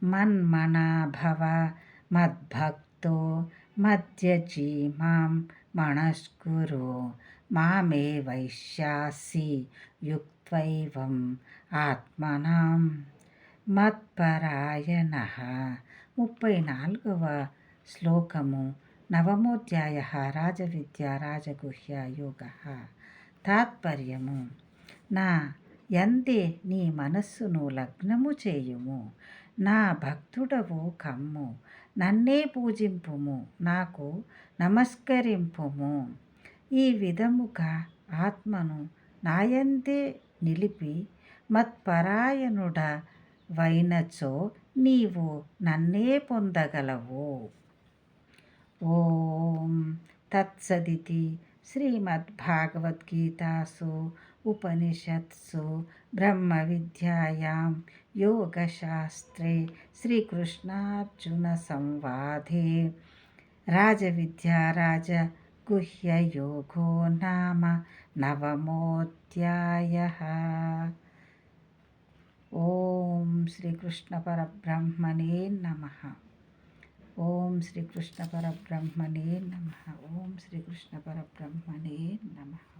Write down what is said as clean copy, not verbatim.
మన్మనా భవ మద్భక్తో మద్యజీ మాం మనస్కురు మామే వైశ్యాసి యుక్త్వైవం ఆత్మనాం మత్పరాయణః. 34వ శ్లోకము. నవమోధ్యాయ. రాజవిద్య రాజగుహ్య యోగ. తాత్పర్యము. నా యందే నీ మనస్సును లగ్నము చేయుము, నా భక్తుడవు కమ్ము, నన్నే పూజింపుము, నాకు నమస్కరింపుము. ఈ విధముగా ఆత్మను నాయందే నిలిపి మత్పరాయణుడ వైనచో నీవు నన్నే పొందగలవు. ఓం తత్సదితి. శ్రీమద్భాగవద్గీతాసు ఉపనిషత్సు బ్రహ్మ విద్యాయాం యోగశాస్త్రే శ్రీకృష్ణార్జున సంవాదే రాజవిద్యా రాజగుహ్యయోగో నామ నవమోధ్యాయః. ఓం శ్రీకృష్ణ పరబ్రహ్మణే నమః. ఓం శ్రీకృష్ణ పరబ్రహ్మణే నమః. ఓం శ్రీకృష్ణ పరబ్రహ్మణే నమః.